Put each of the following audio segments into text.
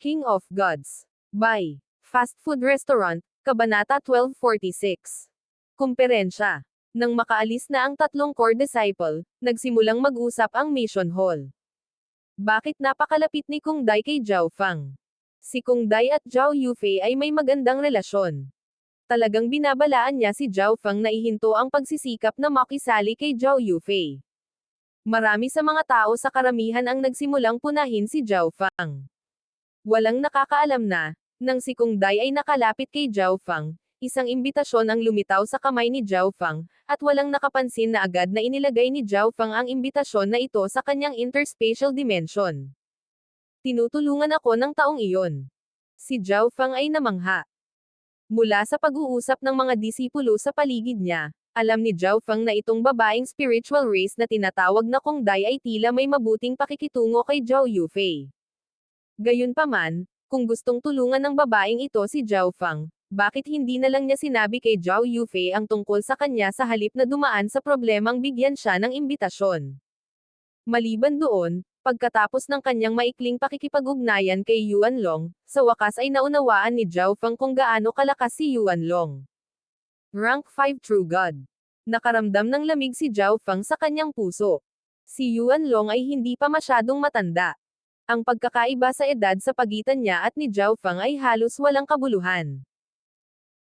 King of Gods. By Fast Food Restaurant, Kabanata 1246. Kumperensya. Nang makaalis na ang tatlong core disciple, nagsimulang mag-usap ang mission hall. Bakit napakalapit ni Kung Dai kay Zhao Fang? Si Kung Dai at Zhao Yufei ay may magandang relasyon. Talagang binabalaan niya si Zhao Fang na ihinto ang pagsisikap na makisali kay Zhao Yufei. Marami sa mga tao sa karamihan ang nagsimulang punahin si Zhao Fang. Walang nakakaalam na, nang si Kung Dai ay nakalapit kay Zhao Fang, isang imbitasyon ang lumitaw sa kamay ni Zhao Fang, at walang nakapansin na agad na inilagay ni Zhao Fang ang imbitasyon na ito sa kanyang interspatial dimension. Tinutulungan ako ng taong iyon. Si Zhao Fang ay namangha. Mula sa pag-uusap ng mga disipulo sa paligid niya, alam ni Zhao Fang na itong babaeng spiritual race na tinatawag na Kung Dai ay tila may mabuting pakikitungo kay Zhao Yufei. Gayunpaman, kung gustong tulungan ng babaeng ito si Zhao Fang, bakit hindi na lang niya sinabi kay Zhao Yufei ang tungkol sa kanya sa halip na dumaan sa problemang bigyan siya ng imbitasyon? Maliban doon, pagkatapos ng kanyang maikling pakikipag-ugnayan kay Yuan Long, sa wakas ay naunawaan ni Zhao Fang kung gaano kalakas si Yuan Long. Rank 5 True God. Nakaramdam ng lamig si Zhao Fang sa kanyang puso. Si Yuan Long ay hindi pa masyadong matanda. Ang pagkakaiba sa edad sa pagitan niya at ni Zhao Fang ay halos walang kabuluhan.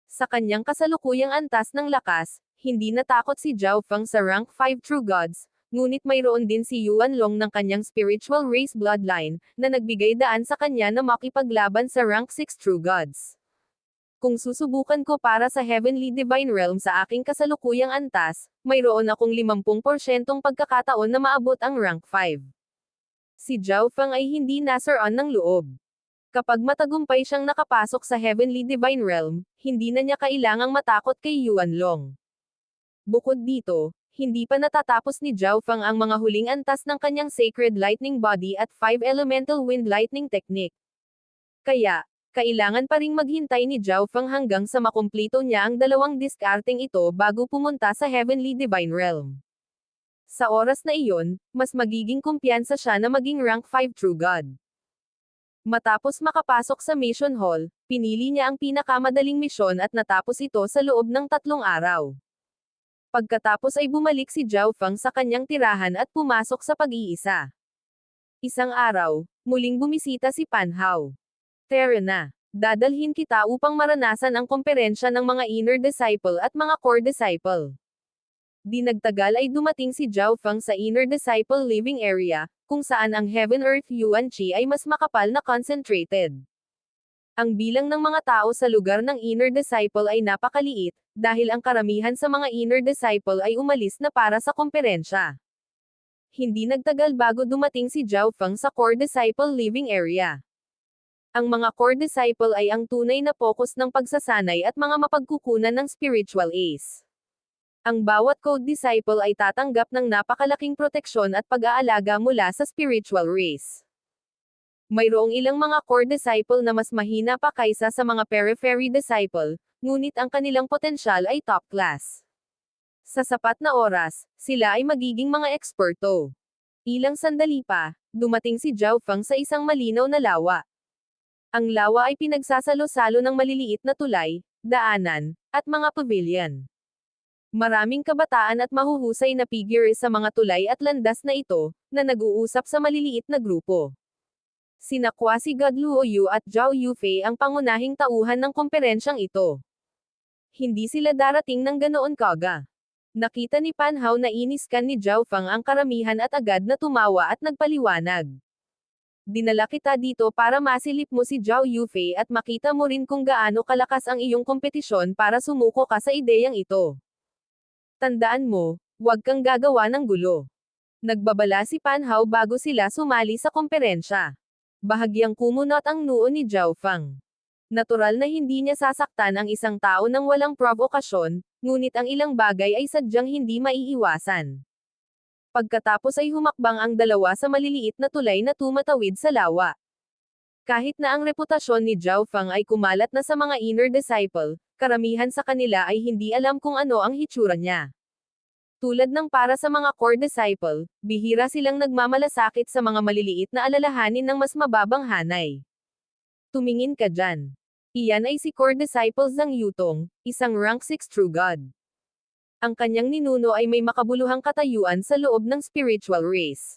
Sa kanyang kasalukuyang antas ng lakas, hindi natakot si Zhao Fang sa rank 5 True Gods, ngunit mayroon din si Yuan Long ng kanyang spiritual race bloodline, na nagbigay daan sa kanya na makipaglaban sa rank 6 True Gods. Kung susubukan ko para sa Heavenly Divine Realm sa aking kasalukuyang antas, mayroon akong 50% pagkakataon na maabot ang rank 5. Si Zhao Fang ay hindi nasaran ng loob. Kapag matagumpay siyang nakapasok sa Heavenly Divine Realm, hindi na niya kailangang matakot kay Yuan Long. Bukod dito, hindi pa natatapos ni Zhao Fang ang mga huling antas ng kanyang Sacred Lightning Body at 5 Elemental Wind Lightning Technique. Kaya, kailangan pa ring maghintay ni Zhao Fang hanggang sa makumplito niya ang dalawang diskarteng ito bago pumunta sa Heavenly Divine Realm. Sa oras na iyon, mas magiging kumpiyansa siya na maging rank 5 True God. Matapos makapasok sa mission hall, pinili niya ang pinakamadaling misyon at natapos ito sa loob ng 3 araw. Pagkatapos ay bumalik si Zhao Fang sa kanyang tirahan at pumasok sa pag-iisa. Isang araw, muling bumisita si Pan Hao. Tara na, dadalhin kita upang maranasan ang komperensya ng mga inner disciple at mga core disciple. Di nagtagal ay dumating si Zhao Fang sa Inner Disciple Living Area, kung saan ang Heaven-Earth Yuan Qi ay mas makapal na concentrated. Ang bilang ng mga tao sa lugar ng Inner Disciple ay napakaliit, dahil ang karamihan sa mga Inner Disciple ay umalis na para sa komperensya. Hindi nagtagal bago dumating si Zhao Fang sa Core Disciple Living Area. Ang mga Core Disciple ay ang tunay na focus ng pagsasanay at mga mapagkukunan ng spiritual ace. Ang bawat code disciple ay tatanggap ng napakalaking proteksyon at pag-aalaga mula sa spiritual race. Mayroong ilang mga core disciple na mas mahina pa kaysa sa mga periphery disciple, ngunit ang kanilang potensyal ay top class. Sa sapat na oras, sila ay magiging mga eksperto. Ilang sandali pa, dumating si Zhao Fang sa isang malinaw na lawa. Ang lawa ay pinagsasalo-salo ng maliliit na tulay, daanan, at mga pavilion. Maraming kabataan at mahuhusay na figure sa mga tulay at landas na ito, na nag-uusap sa maliliit na grupo. Sina Kwasi God Luo Yu at Zhao Yufei ang pangunahing tauhan ng komperensyang ito. Hindi sila darating ng ganoon kaga. Nakita ni Pan Hao na iniskan ni Zhao Fang ang karamihan at agad na tumawa at nagpaliwanag. Dinala kita dito para masilip mo si Zhao Yufei at makita mo rin kung gaano kalakas ang iyong kompetisyon para sumuko ka sa ideyang ito. Tandaan mo, huwag kang gagawa ng gulo. Nagbabala si Pan Hao bago sila sumali sa komperensya. Bahagyang kumunot ang noo ni Zhao Fang. Natural na hindi niya sasaktan ang isang tao nang walang provokasyon, ngunit ang ilang bagay ay sadyang hindi maiiwasan. Pagkatapos ay humakbang ang dalawa sa maliliit na tulay na tumatawid sa lawa. Kahit na ang reputasyon ni Zhao Fang ay kumalat na sa mga inner disciple, karamihan sa kanila ay hindi alam kung ano ang hitsura niya. Tulad ng para sa mga core disciple, bihira silang nagmamalasakit sa mga maliliit na alalahanin ng mas mababang hanay. Tumingin ka dyan. Iyan ay si core disciple Zhang Yutong, isang rank 6 true god. Ang kanyang ninuno ay may makabuluhang katayuan sa loob ng spiritual race.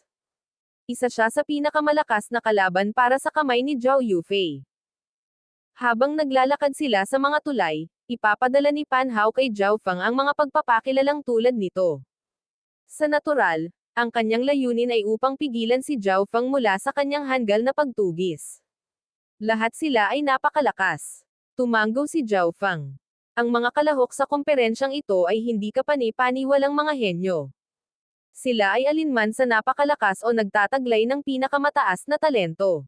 Isa siya sa pinakamalakas na kalaban para sa kamay ni Zhao Yufei. Habang naglalakad sila sa mga tulay, ipapadala ni Pan Hao kay Zhao Feng ang mga pagpapakilalang tulad nito. Sa natural, ang kanyang layunin ay upang pigilan si Zhao Feng mula sa kanyang hanggal na pagtugis. Lahat sila ay napakalakas. Tumanggo si Zhao Feng. Ang mga kalahok sa komperensyang ito ay hindi kapani-paniwalang mga henyo. Sila ay alinman sa napakalakas o nagtataglay ng pinakamataas na talento.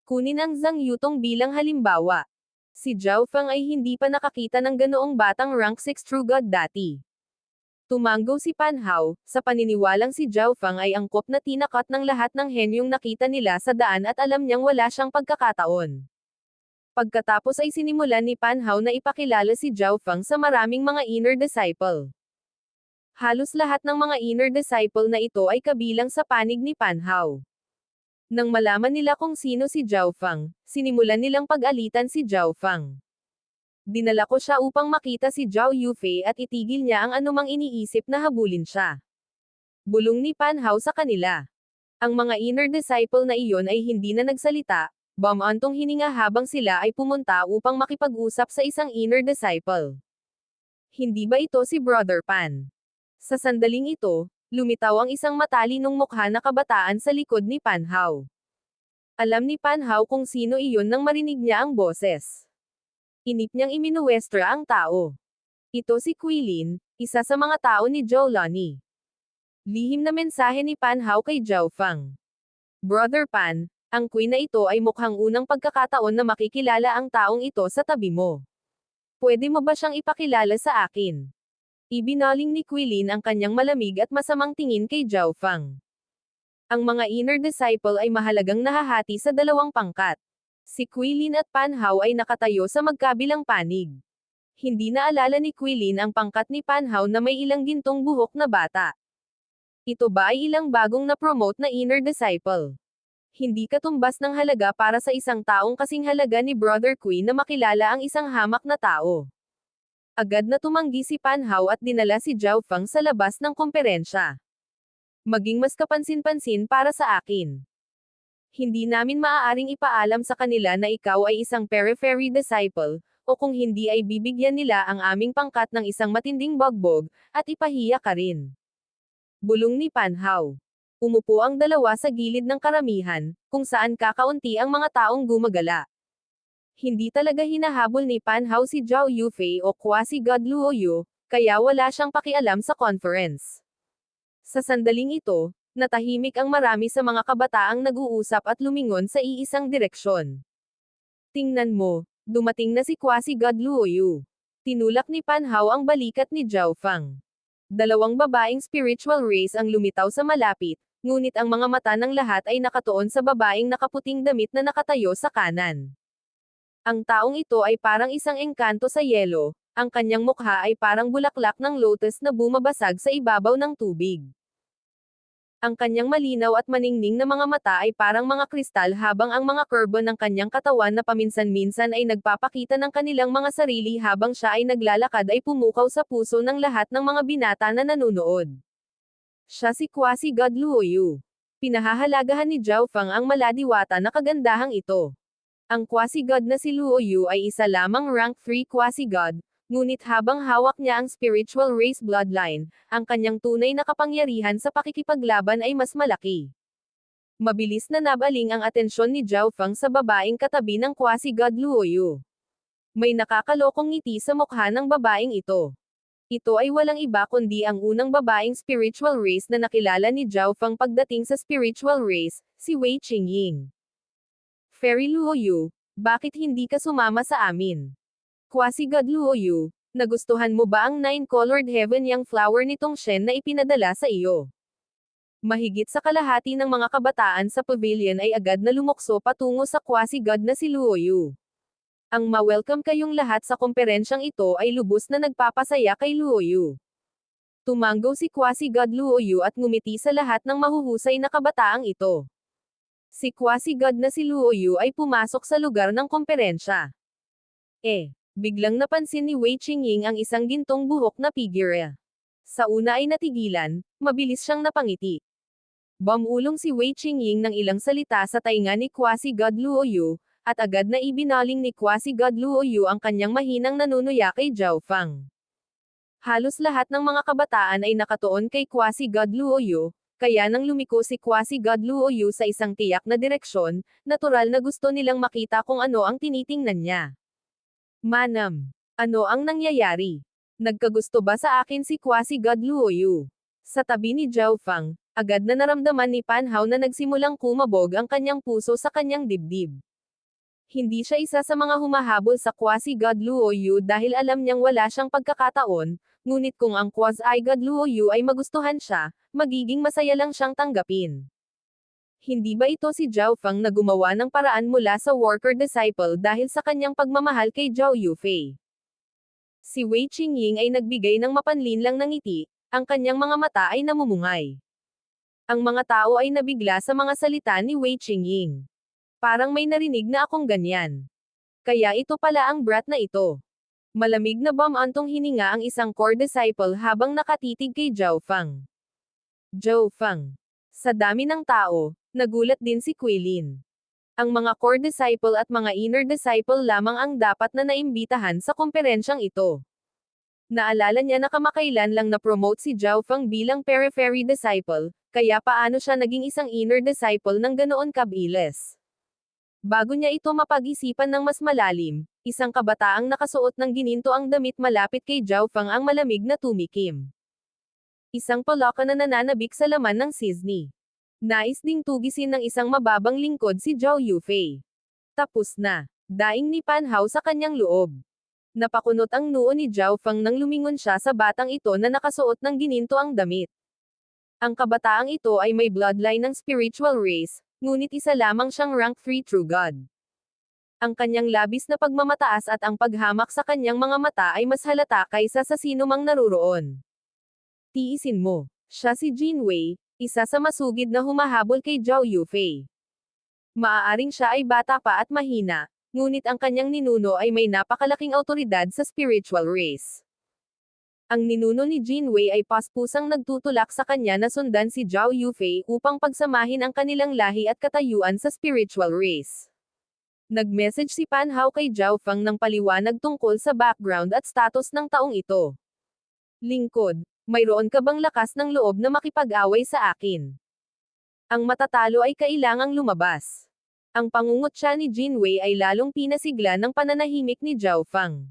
Kunin ang Zhang Yutong bilang halimbawa. Si Zhao Feng ay hindi pa nakakita ng ganoong batang rank 6 true god dati. Tumanggo si Pan Hao, sa paniniwalang si Zhao Feng ay angkop na tinakot ng lahat ng henyong nakita nila sa daan at alam niyang wala siyang pagkakataon. Pagkatapos ay sinimulan ni Pan Hao na ipakilala si Zhao Feng sa maraming mga inner disciple. Halos lahat ng mga inner disciple na ito ay kabilang sa panig ni Pan Hao. Nang malaman nila kung sino si Zhao Feng, sinimulan nilang pag-alitan si Zhao Feng. Dinala ko siya upang makita si Zhao Yufei at itigil niya ang anumang iniisip na habulin siya. Bulong ni Pan Hao sa kanila. Ang mga inner disciple na iyon ay hindi na nagsalita, bumantong hininga habang sila ay pumunta upang makipag-usap sa isang inner disciple. Hindi ba ito si Brother Pan? Sa sandaling ito, lumitaw ang isang matalinong mukha na kabataan sa likod ni Pan Hao. Alam ni Pan Hao kung sino iyon nang marinig niya ang boses. Inip niyang iminuwestra ang tao. Ito si Quilin, isa sa mga tao ni Zhou Lani. Lihim na mensahe ni Pan Hao kay Zhao Feng. Brother Pan, ang queen na ito ay mukhang unang pagkakataon na makikilala ang taong ito sa tabi mo. Pwede mo ba siyang ipakilala sa akin? Ibinaling ni Quilin ang kanyang malamig at masamang tingin kay Zhao Feng. Ang mga inner disciple ay mahalagang nahahati sa dalawang pangkat. Si Quilin at Pan Hao ay nakatayo sa magkabilang panig. Hindi naalala ni Quilin ang pangkat ni Pan Hao na may ilang gintong buhok na bata. Ito ba ay ilang bagong na-promote na inner disciple? Hindi katumbas ng halaga para sa isang taong kasing halaga ni Brother Queen na makilala ang isang hamak na tao. Agad na tumanggi si Pan Hao at dinala si Zhao Feng sa labas ng komperensya. Maging mas kapansin-pansin para sa akin. Hindi namin maaaring ipaalam sa kanila na ikaw ay isang periphery disciple, o kung hindi ay bibigyan nila ang aming pangkat ng isang matinding bagbog, at ipahiya ka rin. Bulong ni Pan Hao. Umupo ang dalawa sa gilid ng karamihan, kung saan kakaunti ang mga taong gumagala. Hindi talaga hinahabol ni Pan Hao si Zhao Yufei o quasi-god Luo Yu, kaya wala siyang pakialam sa conference. Sa sandaling ito, natahimik ang marami sa mga kabataang nag-uusap at lumingon sa iisang direksyon. Tingnan mo, dumating na si quasi-god Luo Yu. Tinulak ni Pan Hao ang balikat ni Zhao Feng. Dalawang babaeng spiritual race ang lumitaw sa malapit, ngunit ang mga mata ng lahat ay nakatuon sa babaeng nakaputing damit na nakatayo sa kanan. Ang taong ito ay parang isang engkanto sa yelo, ang kanyang mukha ay parang bulaklak ng lotus na bumabasag sa ibabaw ng tubig. Ang kanyang malinaw at maningning na mga mata ay parang mga kristal habang ang mga kurbo ng kanyang katawan na paminsan-minsan ay nagpapakita ng kanilang mga sarili habang siya ay naglalakad ay pumukaw sa puso ng lahat ng mga binata na nanunood. Siya si quasi-god Luo Yu. Pinahahalagahan ni Zhao Feng ang maladiwata na kagandahang ito. Ang quasi-god na si Luo Yu ay isa lamang rank 3 quasi-god, ngunit habang hawak niya ang spiritual race bloodline, ang kanyang tunay na kapangyarihan sa pakikipaglaban ay mas malaki. Mabilis na nabaling ang atensyon ni Zhao Feng sa babaeng katabi ng quasi-god Luo Yu. May nakakalokong ngiti sa mukha ng babaeng ito. Ito ay walang iba kundi ang unang babaeng spiritual race na nakilala ni Zhao Feng pagdating sa spiritual race, si Wei Qingying. Fairy Luo Yu, bakit hindi ka sumama sa amin? Quasi-god Luo Yu, nagustuhan mo ba ang 9-colored heaven yang flower nitong Shen na ipinadala sa iyo? Mahigit sa kalahati ng mga kabataan sa pavilion ay agad na lumukso patungo sa quasi-god na si Luo Yu. Ang ma-welcome kayong lahat sa komperensyang ito ay lubos na nagpapasaya kay Luo Yu. Tumanggo si quasi-god Luo Yu at ngumiti sa lahat ng mahuhusay na kabataang ito. Si quasi-god na si Luo Yu ay pumasok sa lugar ng komperensya. Biglang napansin ni Wei Qingying ang isang gintong buhok na figure. Sa una ay natigilan, mabilis siyang napangiti. Bumulong si Wei Qingying ng ilang salita sa tainga ni quasi-god Luo Yu, at agad na ibinaling ni quasi-god Luo Yu ang kanyang mahinang nanunuya kay Zhao Fang. Halos lahat ng mga kabataan ay nakatuon kay quasi-god Luo Yu, kaya nang lumiko si quasi-god Luo Yu sa isang tiyak na direksyon, natural na gusto nilang makita kung ano ang tinitingnan niya. Manam, ano ang nangyayari? Nagkagusto ba sa akin si quasi-god Luo Yu? Sa tabi ni Zhao Fang, agad na naramdaman ni Pan Hao na nagsimulang kumabog ang kanyang puso sa kanyang dibdib. Hindi siya isa sa mga humahabol sa quasi-god Luo Yu dahil alam niyang wala siyang pagkakataon, ngunit kung ang quasi-god Luo Yu ay magustuhan siya, magiging masaya lang siyang tanggapin. Hindi ba ito si Zhao Fang na gumawa ng paraan mula sa worker disciple dahil sa kanyang pagmamahal kay Zhao Yufei? Si Wei Qingying ay nagbigay ng mapanlinlang na ngiti, ang kanyang mga mata ay namumungay. Ang mga tao ay nabigla sa mga salita ni Wei Qingying. Parang may narinig na akong ganyan. Kaya ito pala ang brat na ito. Malamig na bumantong hininga ang isang core disciple habang nakatitig kay Zhao Fang. Zhao Fang. Sa dami ng tao, nagulat din si Quilin. Ang mga core disciple at mga inner disciple lamang ang dapat na naimbitahan sa komperensyang ito. Naalala niya na kamakailan lang na-promote si Zhao Fang bilang periphery disciple, kaya paano siya naging isang inner disciple ng ganoon kabilis. Bago niya ito mapag-isipan ng mas malalim, isang kabataang nakasuot ng gininto ang damit malapit kay Zhao Fang ang malamig na tumikim. Isang paloka na nananabik sa laman ng Disney. Nais ding tugisin ng isang mababang lingkod si Zhao Yufei. Tapos na. Daing ni Pan Hao sa kanyang loob. Napakunot ang noo ni Zhao Fang nang lumingon siya sa batang ito na nakasuot ng gininto ang damit. Ang kabataang ito ay may bloodline ng spiritual race, ngunit isa lamang siyang rank 3 true god. Ang kanyang labis na pagmamataas at ang paghamak sa kanyang mga mata ay mas halata kaysa sa sinumang naruroon. Tiisin mo. Siya si Jin Wei, isa sa masugid na humahabol kay Zhao Yufei. Maaaring siya ay bata pa at mahina, ngunit ang kanyang ninuno ay may napakalaking awtoridad sa spiritual race. Ang ninuno ni Jin Wei ay paspusang nagtutulak sa kanya na sundan si Zhao Yufei upang pagsamahin ang kanilang lahi at katayuan sa spiritual race. Nag-message si Pan Hao kay Zhao Fang ng paliwanag tungkol sa background at status ng taong ito. Lingkod, mayroon ka bang lakas ng loob na makipag-away sa akin? Ang matatalo ay kailangang lumabas. Ang pangungutya ni Jin Wei ay lalong pinasigla ng pananahimik ni Zhao Fang.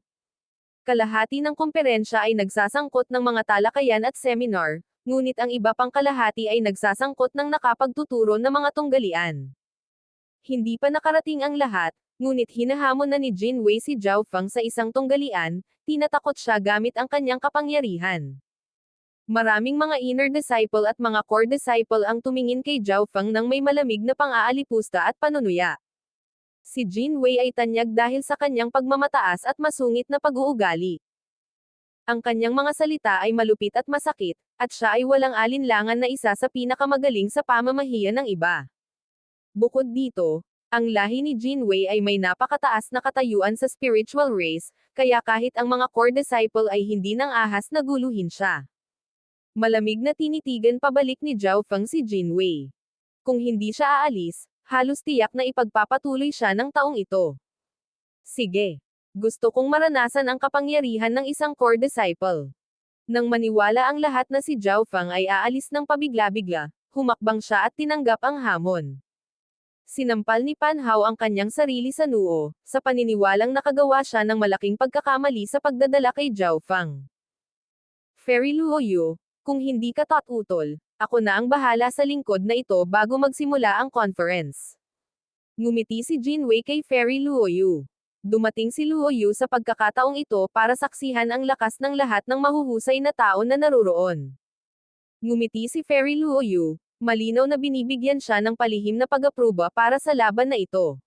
Kalahati ng komperensya ay nagsasangkot ng mga talakayan at seminar, ngunit ang iba pang kalahati ay nagsasangkot ng nakapagtuturo na mga tunggalian. Hindi pa nakarating ang lahat, ngunit hinahamon na ni Jin Wei si Zhao Fang sa isang tunggalian, tinatakot siya gamit ang kanyang kapangyarihan. Maraming mga inner disciple at mga core disciple ang tumingin kay Zhao Fang nang may malamig na pang-aalipusta at panunuya. Si Jin Wei ay tanyag dahil sa kanyang pagmamataas at masungit na pag-uugali. Ang kanyang mga salita ay malupit at masakit, at siya ay walang alinlangan na isa sa pinakamagaling sa pamamahiya ng iba. Bukod dito, ang lahi ni Jin Wei ay may napakataas na katayuan sa spiritual race, kaya kahit ang mga core disciple ay hindi nang ahas na guluhin siya. Malamig na tinitigan pabalik ni Zhao Fang si Jin Wei. Kung hindi siya aalis, halos tiyak na ipagpapatuloy siya ng taong ito. Sige. Gusto kong maranasan ang kapangyarihan ng isang core disciple. Nang maniwala ang lahat na si Zhao Fang ay aalis ng pabigla-bigla, humakbang siya at tinanggap ang hamon. Sinampal ni Pan Hao ang kanyang sarili sa noo, sa paniniwalang nakagawa siya ng malaking pagkakamali sa pagdadala kay Zhao Fang. Fairy Luo Yu, kung hindi ka tatutol, ako na ang bahala sa lingkod na ito bago magsimula ang conference. Ngumiti si Jin Wei kay Fairy Luo Yu. Dumating si Luo Yu sa pagkakataong ito para saksihan ang lakas ng lahat ng mahuhusay na tao na naruroon. Ngumiti si Fairy Luo Yu, malinaw na binibigyan siya ng palihim na pag-apruba para sa laban na ito.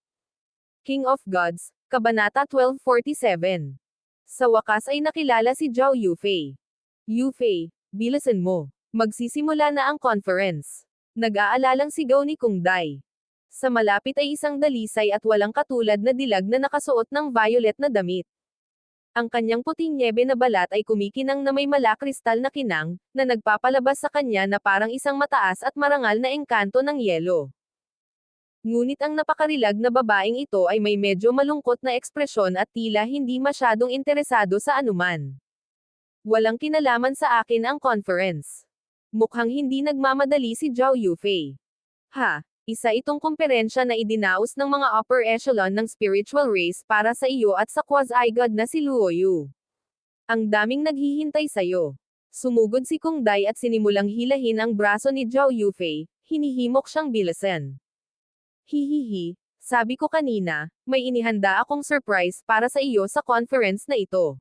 King of Gods, Kabanata 1247. Sa wakas ay nakilala si Zhao Yufei. Yufei, bilisan mo. Magsisimula na ang conference. Nag-aalalang sigaw ni Kung Dai. Sa malapit ay isang dalisay at walang katulad na dilag na nakasuot ng violet na damit. Ang kanyang puting nyebe na balat ay kumikinang na may malakristal na kinang, na nagpapalabas sa kanya na parang isang mataas at marangal na engkanto ng yelo. Ngunit ang napakarilag na babaeng ito ay may medyo malungkot na ekspresyon at tila hindi masyadong interesado sa anuman. Walang kinalaman sa akin ang conference. Mukhang hindi nagmamadali si Zhao Yufei. Isa itong komperensya na idinaos ng mga upper echelon ng spiritual race para sa iyo at sa quasi-god na si Luo Yu. Ang daming naghihintay sa'yo. Sumugod si Kung Dai at sinimulang hilahin ang braso ni Zhao Yufei, hinihimok siyang bilasan. Hihihi, sabi ko kanina, may inihanda akong surprise para sa iyo sa conference na ito.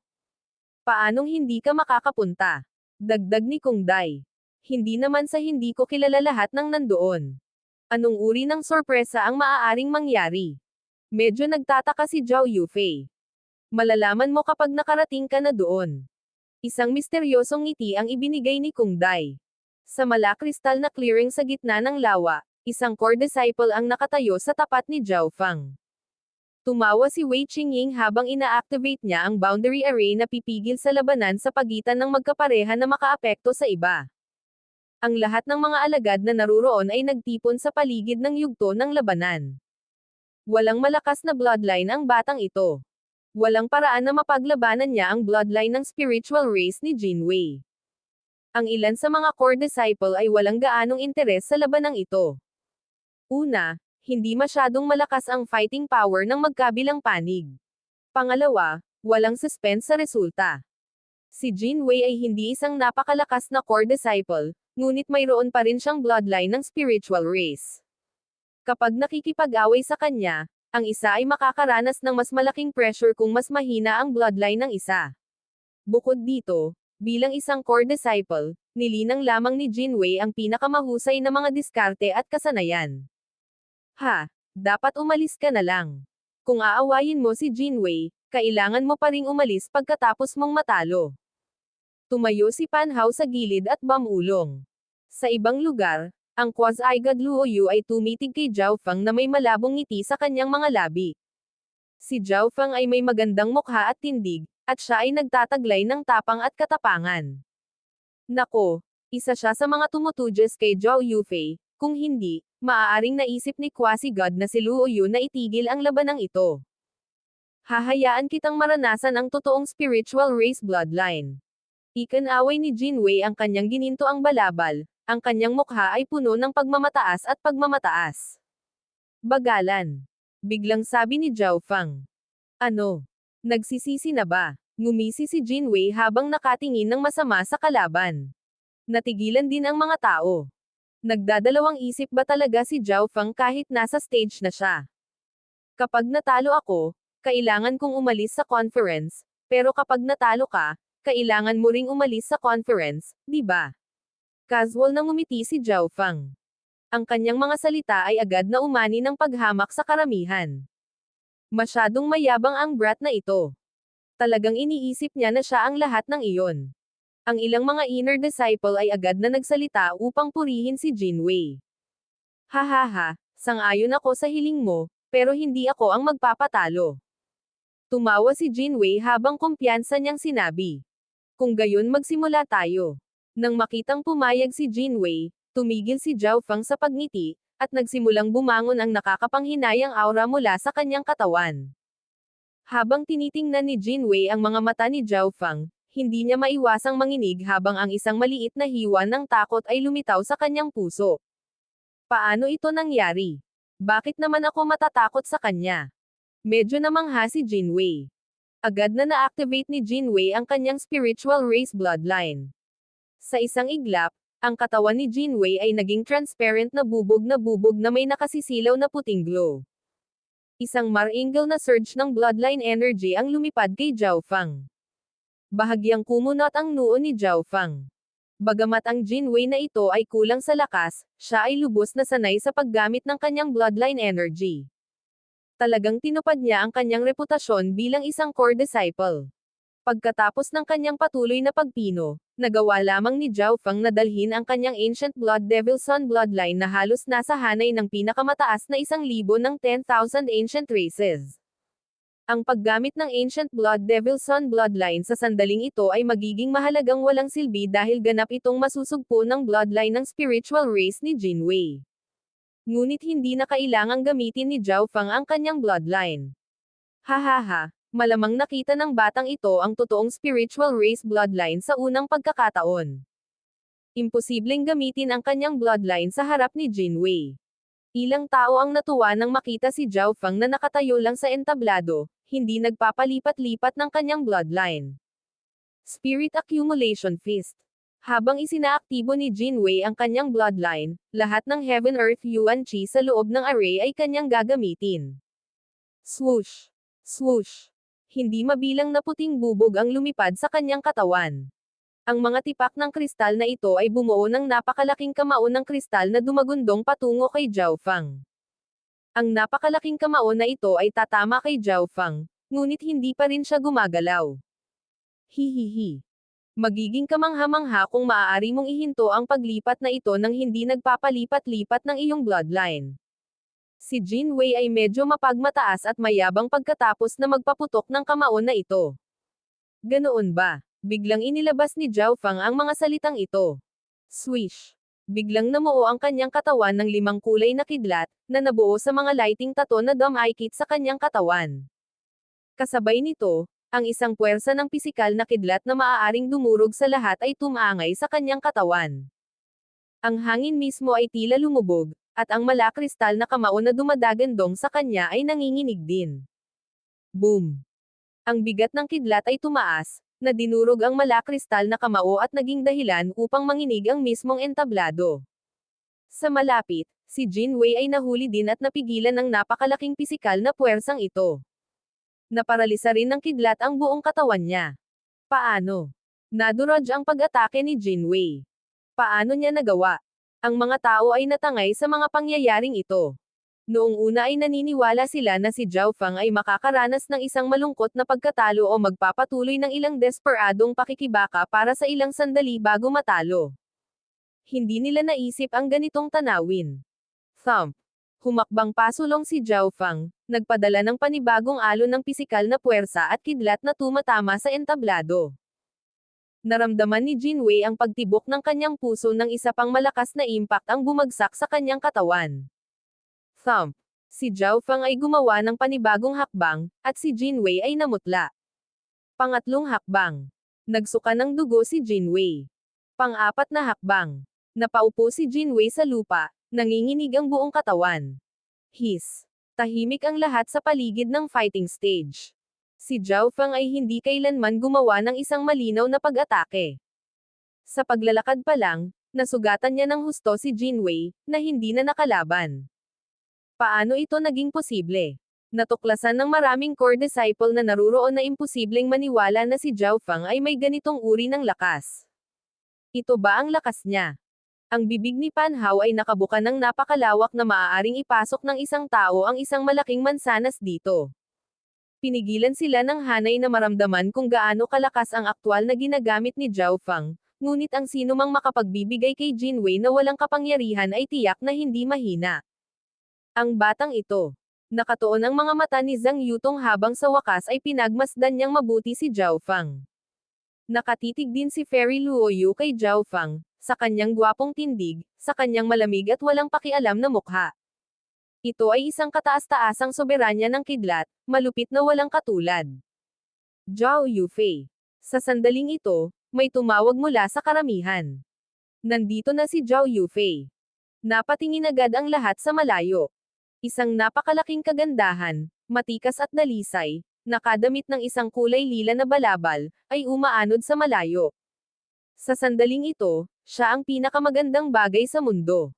Paanong hindi ka makakapunta? Dagdag ni Kung Dai. Hindi naman sa hindi ko kilala lahat ng nandoon. Anong uri ng sorpresa ang maaaring mangyari? Medyo nagtataka si Zhao Yufei. Malalaman mo kapag nakarating ka na doon. Isang misteryosong ngiti ang ibinigay ni Kung Dai. Sa malakristal na clearing sa gitna ng lawa, isang core disciple ang nakatayo sa tapat ni Zhao Fang. Tumawa si Wei Qingying habang ina-activate niya ang boundary array na pipigil sa labanan sa pagitan ng magkapareha na makaapekto sa iba. Ang lahat ng mga alagad na naruroon ay nagtipon sa paligid ng yugto ng labanan. Walang malakas na bloodline ang batang ito. Walang paraan na mapaglabanan niya ang bloodline ng spiritual race ni Jin Wei. Ang ilan sa mga core disciple ay walang gaanong interes sa labanang ito. Una, hindi masyadong malakas ang fighting power ng magkabilang panig. Pangalawa, walang suspense sa resulta. Si Jin Wei ay hindi isang napakalakas na core disciple, ngunit mayroon pa rin siyang bloodline ng spiritual race. Kapag nakikipag-away sa kanya, ang isa ay makakaranas ng mas malaking pressure kung mas mahina ang bloodline ng isa. Bukod dito, bilang isang core disciple, nilinang lamang ni Jin Wei ang pinakamahusay na mga diskarte at kasanayan. Dapat umalis ka na lang. Kung aawayin mo si Jin Wei, kailangan mo pa ring umalis pagkatapos mong matalo. Tumayo si Pan Hao sa gilid at bumulong. Sa ibang lugar, ang quasi-god Luo Yu ay tumitig kay Zhao Fang na may malabong ngiti sa kanyang mga labi. Si Zhao Fang ay may magandang mukha at tindig, at siya ay nagtataglay ng tapang at katapangan. Nako, isa siya sa mga tumutudyes kay Zhao Yufei, kung hindi, maaaring naisip ni quasi-god na si Luo Yu na itigil ang labanang ito. Hahayaan kitang maranasan ang totoong spiritual race bloodline. Ikinaway ni Jin Wei ang kanyang gininto ang balabal, ang kanyang mukha ay puno ng pagmamataas at pagmamataas. Bagalan. Biglang sabi ni Zhao Fang. Ano? Nagsisisi na ba? Ngumisi si Jin Wei habang nakatingin ng masama sa kalaban. Natigilan din ang mga tao. Nagdadalawang isip ba talaga si Zhao Fang kahit nasa stage na siya? Kapag natalo ako, kailangan kong umalis sa conference, pero kapag natalo ka, kailangan mo ring umalis sa conference, di ba? Casual na ngumiti si Zhao Fang. Ang kanyang mga salita ay agad na umani ng paghamak sa karamihan. Masyadong mayabang ang brat na ito. Talagang iniisip niya na siya ang lahat ng iyon. Ang ilang mga inner disciple ay agad na nagsalita upang purihin si Jin Wei. Sang-ayon ako sa hiling mo, pero hindi ako ang magpapatalo. Tumawa si Jin Wei habang kumpiyansa niyang sinabi. Kung gayon magsimula tayo. Nang makitang pumayag si Jin Wei, tumigil si Zhao Fang sa pagngiti, at nagsimulang bumangon ang nakakapanghinayang aura mula sa kanyang katawan. Habang tinitingnan ni Jin Wei ang mga mata ni Zhao Fang, hindi niya maiwasang manginig habang ang isang maliit na hiwa ng takot ay lumitaw sa kanyang puso. Paano ito nangyari? Bakit naman ako matatakot sa kanya? Medyo namangha si Jin Wei. Agad na na-activate ni Jin Wei ang kanyang spiritual race bloodline. Sa isang iglap, ang katawan ni Jin Wei ay naging transparent na bubog na may nakasisilaw na puting glow. Isang maringal na surge ng bloodline energy ang lumipad kay Zhao Fang. Bahagyang kumunot ang noo ni Zhao Fang. Bagamat ang Jin Wei na ito ay kulang sa lakas, siya ay lubos na sanay sa paggamit ng kanyang bloodline energy. Talagang tinupad niya ang kanyang reputasyon bilang isang core disciple. Pagkatapos ng kanyang patuloy na pagpino, nagawa lamang ni Zhao Feng na dalhin ang kanyang Ancient Blood Devil Sun bloodline na halos nasa hanay ng pinakamataas na 1,000 ng 10,000 ancient races. Ang paggamit ng Ancient Blood Devil Sun bloodline sa sandaling ito ay magiging mahalagang walang silbi dahil ganap itong masusugpo ng bloodline ng spiritual race ni Jin Wei. Ngunit hindi na kailangang gamitin ni Zhao Feng ang kanyang bloodline. Hahaha, malamang nakita ng batang ito ang totoong spiritual race bloodline sa unang pagkakataon. Imposibleng gamitin ang kanyang bloodline sa harap ni Jin Wei. Ilang tao ang natuwa nang makita si Zhao Feng na nakatayo lang sa entablado, hindi nagpapalipat-lipat ng kanyang bloodline. Spirit Accumulation Feast. Habang isinaaktibo ni Jin Wei ang kanyang bloodline, lahat ng Heaven Earth Yuan Qi sa loob ng array ay kanyang gagamitin. Swoosh! Swoosh! Hindi mabilang na puting bubog ang lumipad sa kanyang katawan. Ang mga tipak ng kristal na ito ay bumuo ng napakalaking kamao ng kristal na dumagundong patungo kay Zhao Feng. Ang napakalaking kamao na ito ay tatama kay Zhao Feng, ngunit hindi pa rin siya gumagalaw. Hihihi. Magiging kamangha-mangha kung maaari mong ihinto ang paglipat na ito nang hindi nagpapalipat-lipat ng iyong bloodline. Si Jin Wei ay medyo mapagmataas at mayabang pagkatapos na magpaputok ng kamao na ito. Ganoon ba? Biglang inilabas ni Zhao Feng ang mga salitang ito. Swish! Biglang namuo ang kanyang katawan ng 5 kulay na kidlat, na nabuo sa mga lighting tato na dumikit sa kanyang katawan. Kasabay nito, ang isang puwersa ng pisikal na kidlat na maaaring dumurog sa lahat ay tumangay sa kanyang katawan. Ang hangin mismo ay tila lumubog, at ang malakristal na kamao na dumadagandong sa kanya ay nanginginig din. Boom! Ang bigat ng kidlat ay tumaas, na dinurog ang malakristal na kamao at naging dahilan upang manginig ang mismong entablado. Sa malapit, si Jin Wei ay nahuli din at napigilan ng napakalaking pisikal na puwersang ito. Naparalisa rin ng kidlat ang buong katawan niya. Paano? Nadurog ang pag-atake ni Jin Wei. Paano niya nagawa? Ang mga tao ay natangay sa mga pangyayaring ito. Noong una ay naniniwala sila na si Zhao Feng ay makakaranas ng isang malungkot na pagkatalo o magpapatuloy ng ilang desperadong pakikibaka para sa ilang sandali bago matalo. Hindi nila naisip ang ganitong tanawin. Thump. Humakbang pasulong si Zhao Feng, nagpadala ng panibagong alon ng pisikal na puwersa at kidlat na tumatama sa entablado. Naramdaman ni Jin Wei ang pagtibok ng kanyang puso ng isa pang malakas na impact ang bumagsak sa kanyang katawan. Thump. Si Zhao Feng ay gumawa ng panibagong hakbang, at si Jin Wei ay namutla. Pangatlong hakbang. Nagsuka ng dugo si Jin Wei. Pang-apat na hakbang. Napaupo si Jin Wei sa lupa, nanginginig ang buong katawan. Hiss. Tahimik ang lahat sa paligid ng fighting stage. Si Zhao Feng ay hindi kailanman gumawa ng isang malinaw na pag-atake. Sa paglalakad pa lang, nasugatan niya ng husto si Jin Wei, na hindi na nakalaban. Paano ito naging posible? Natuklasan ng maraming core disciple na naruroon na imposibleng maniwala na si Zhao Feng ay may ganitong uri ng lakas. Ito ba ang lakas niya? Ang bibig ni Pan Hao ay nakabuka ng napakalawak na maaaring ipasok ng isang tao ang isang malaking mansanas dito. Pinigilan sila ng hanay na maramdaman kung gaano kalakas ang aktwal na ginagamit ni Zhao Feng, ngunit ang sinumang makapagbibigay kay Jin Wei na walang kapangyarihan ay tiyak na hindi mahina. Ang batang ito. Nakatuon ang mga mata ni Zhang Yutong habang sa wakas ay pinagmasdan niyang mabuti si Zhao Feng. Nakatitig din si Fairy Luoyu kay Zhao Feng, sa kanyang gwapong tindig, sa kanyang malamig at walang pakialam na mukha. Ito ay isang kataas-taasang soberanya ng kidlat, malupit na walang katulad. Zhao Yufei. Sa sandaling ito, may tumawag mula sa karamihan. Nandito na si Zhao Yufei. Napatingin agad ang lahat sa malayo. Isang napakalaking kagandahan, matikas at dalisay, nakadamit ng isang kulay lila na balabal, ay umaanod sa malayo. Sa sandaling ito, siya ang pinakamagandang bagay sa mundo.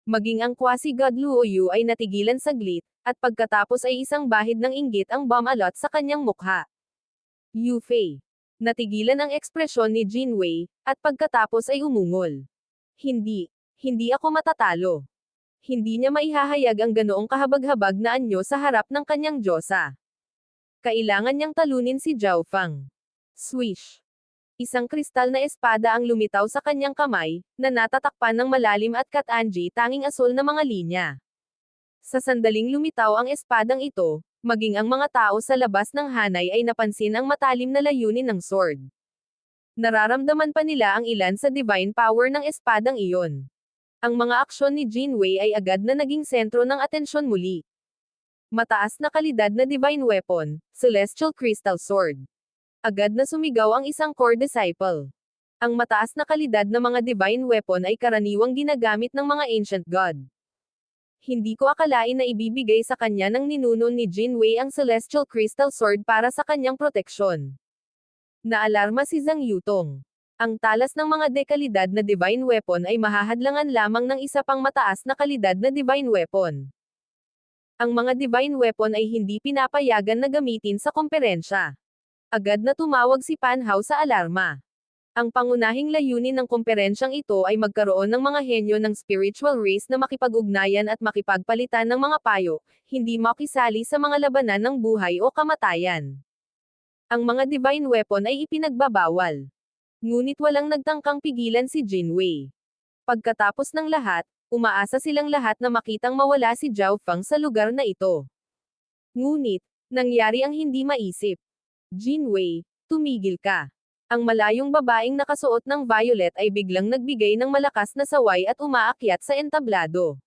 Maging ang quasi-god Luoyu ay natigilan saglit, at pagkatapos ay isang bahid ng inggit ang bumalot sa kanyang mukha. Yufei. Natigilan ang ekspresyon ni Jin Wei, at pagkatapos ay umungol. Hindi ako matatalo. Hindi niya maihahayag ang ganoong kahabag-habag na anyo sa harap ng kanyang diyosa. Kailangan niyang talunin si Zhao Feng. Swish! Isang kristal na espada ang lumitaw sa kanyang kamay, na natatakpan ng malalim at katanji tanging asul na mga linya. Sa sandaling lumitaw ang espadang ito, maging ang mga tao sa labas ng hanay ay napansin ang matalim na layunin ng sword. Nararamdaman pa nila ang ilan sa divine power ng espadang iyon. Ang mga aksyon ni Jinwei ay agad na naging sentro ng atensyon muli. Mataas na kalidad na divine weapon, Celestial Crystal Sword. Agad na sumigaw ang isang core disciple. Ang mataas na kalidad na mga divine weapon ay karaniwang ginagamit ng mga ancient god. Hindi ko akalain na ibibigay sa kanya ng ninuno ni Jinwei ang Celestial Crystal Sword para sa kanyang proteksyon. Naalarma si Zhang Yutong. Ang talas ng mga dekalidad na divine weapon ay mahahadlangan lamang ng isa pang mataas na kalidad na divine weapon. Ang mga divine weapon ay hindi pinapayagan na gamitin sa komperensya. Agad na tumawag si Pan Hao sa alarma. Ang pangunahing layunin ng komperensyang ito ay magkaroon ng mga henyo ng spiritual race na makipag-ugnayan at makipagpalitan ng mga payo, hindi makisali sa mga labanan ng buhay o kamatayan. Ang mga divine weapon ay ipinagbabawal. Ngunit walang nagtangkang pigilan si Jinwei. Pagkatapos ng lahat, umaasa silang lahat na makitang mawala si Zhao Feng sa lugar na ito. Ngunit, nangyari ang hindi maisip. Jinwei, tumigil ka. Ang malayong babaeng nakasuot ng violet ay biglang nagbigay ng malakas na saway at umaakyat sa entablado.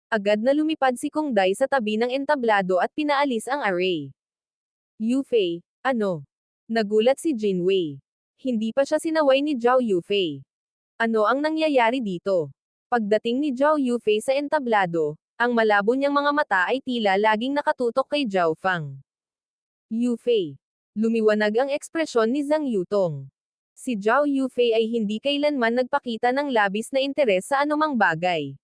Agad na lumipad si Kung Dai sa tabi ng entablado at pinaalis ang array. Yufei, ano? Nagulat si Jinwei. Hindi pa siya sinaway ni Zhao Yufei. Ano ang nangyayari dito? Pagdating ni Zhao Yufei sa entablado, ang malabo niyang mga mata ay tila laging nakatutok kay Zhao Feng. Yufei. Lumiwanag ang ekspresyon ni Zhang Yutong. Si Zhao Yufei ay hindi kailanman nagpakita ng labis na interes sa anumang bagay.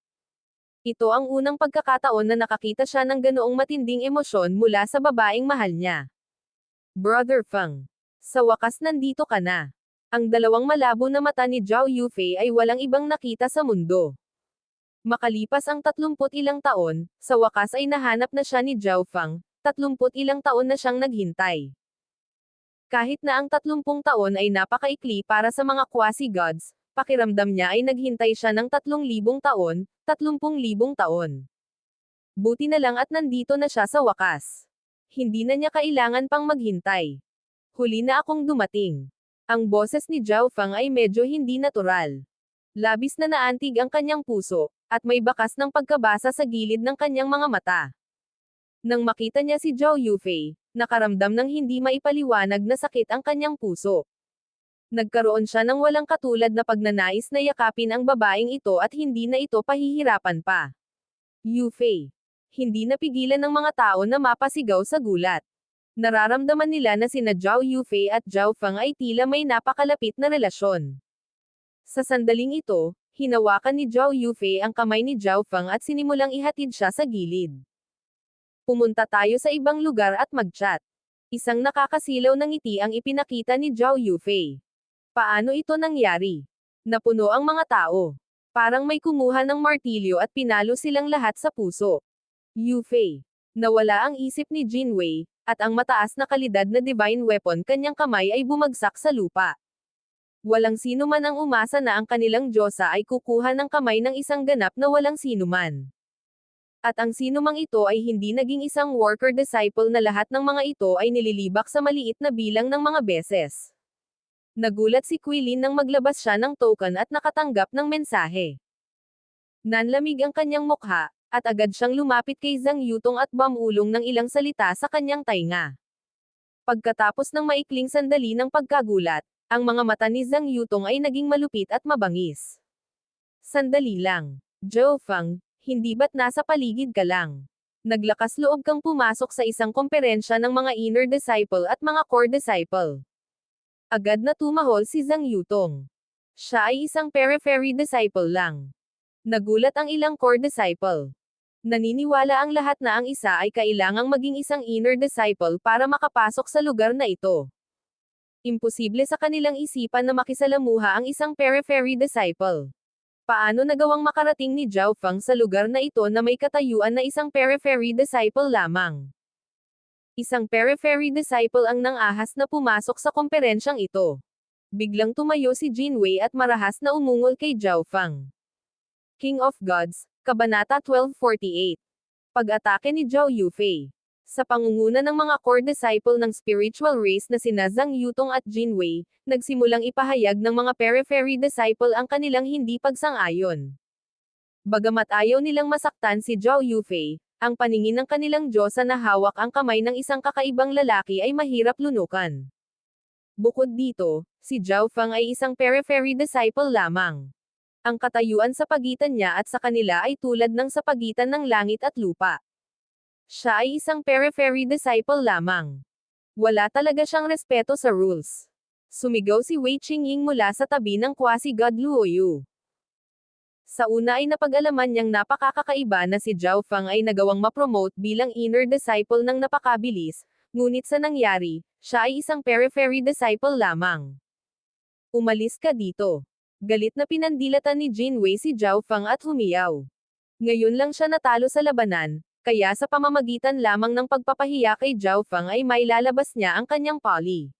Ito ang unang pagkakataon na nakakita siya ng ganoong matinding emosyon mula sa babaeng mahal niya. Brother Feng. Sa wakas nandito ka na. Ang dalawang malabo na mata ni Zhao Yufei ay walang ibang nakita sa mundo. Makalipas ang 30 ilang taon, sa wakas ay nahanap na siya ni Zhao Feng, 30 ilang taon na siyang naghintay. Kahit na ang 30 taon ay napakaikli para sa mga quasi-gods, pakiramdam niya ay naghintay siya ng 3,000 taon, 30,000 taon. Buti na lang at nandito na siya sa wakas. Hindi na niya kailangan pang maghintay. Huli na akong dumating. Ang boses ni Zhao Feng ay medyo hindi natural. Labis na naantig ang kanyang puso, at may bakas ng pagkabasa sa gilid ng kanyang mga mata. Nang makita niya si Zhao Yufei, nakaramdam ng hindi maipaliwanag na sakit ang kanyang puso. Nagkaroon siya ng walang katulad na pagnanais na yakapin ang babaeng ito at hindi na ito pahihirapan pa. Yufei. Hindi napigilan ng mga tao na mapasigaw sa gulat. Nararamdaman nila na sina Zhao Yufei at Zhao Feng ay tila may napakalapit na relasyon. Sa sandaling ito, hinawakan ni Zhao Yufei ang kamay ni Zhao Feng at sinimulang ihatid siya sa gilid. Pumunta tayo sa ibang lugar at mag-chat. Isang nakakasilaw na ngiti ang ipinakita ni Zhao Yufei. Paano ito nangyari? Napuno ang mga tao. Parang may kumuha ng martilyo at pinalo silang lahat sa puso. Yufei. Nawala ang isip ni Jinwei, at ang mataas na kalidad na divine weapon kanyang kamay ay bumagsak sa lupa. Walang sino man ang umasa na ang kanilang Diyosa ay kukuha ng kamay ng isang ganap na walang sinuman. At ang sinumang ito ay hindi naging isang worker-disciple na lahat ng mga ito ay nililibak sa maliit na bilang ng mga beses. Nagulat si Quilin nang maglabas siya ng token at nakatanggap ng mensahe. Nanlamig ang kanyang mukha, at agad siyang lumapit kay Zhang Yutong at bumulong ng ilang salita sa kanyang tainga. Pagkatapos ng maikling sandali ng pagkagulat, ang mga mata ni Zhang Yutong ay naging malupit at mabangis. Sandali lang. Zhao Feng, hindi ba't nasa paligid ka lang? Naglakas loob kang pumasok sa isang komperensya ng mga inner disciple at mga core disciple. Agad na tumahol si Zhang Yutong. Siya ay isang periphery disciple lang. Nagulat ang ilang core disciple. Naniniwala ang lahat na ang isa ay kailangang maging isang inner disciple para makapasok sa lugar na ito. Imposible sa kanilang isipan na makisalamuha ang isang periphery disciple. Paano nagawang makarating ni Zhao Feng sa lugar na ito na may katayuan na isang periphery disciple lamang? Isang periphery disciple ang nang-ahas na pumasok sa komperensyang ito. Biglang tumayo si Jinwei at marahas na umungol kay Zhao Fang. King of Gods, Kabanata 1248. Pag-atake ni Zhao Yufei. Sa pangunguna ng mga core disciple ng spiritual race na sina Zhang Yutong at Jinwei, nagsimulang ipahayag ng mga periphery disciple ang kanilang hindi pagsang-ayon. Bagamat ayaw nilang masaktan si Zhao Yufei, ang paningin ng kanilang Diyosa na hawak ang kamay ng isang kakaibang lalaki ay mahirap lunukan. Bukod dito, si Zhao Fang ay isang periphery disciple lamang. Ang katayuan sa pagitan niya at sa kanila ay tulad ng sa pagitan ng langit at lupa. Siya ay isang periphery disciple lamang. Wala talaga siyang respeto sa rules. Sumigaw si Wei Qingying mula sa tabi ng quasi-god Luoyu. Sa una ay napag-alaman niyang napakakaiba na si Zhao Fang ay nagawang ma-promote bilang inner disciple ng napakabilis, ngunit sa nangyari, siya ay isang periphery disciple lamang. Umalis ka dito. Galit na pinandilatan ni Jinwei si Zhao Fang at humiyaw. Ngayon lang siya natalo sa labanan, kaya sa pamamagitan lamang ng pagpapahiya kay Zhao Fang ay mailalabas niya ang kanyang pali.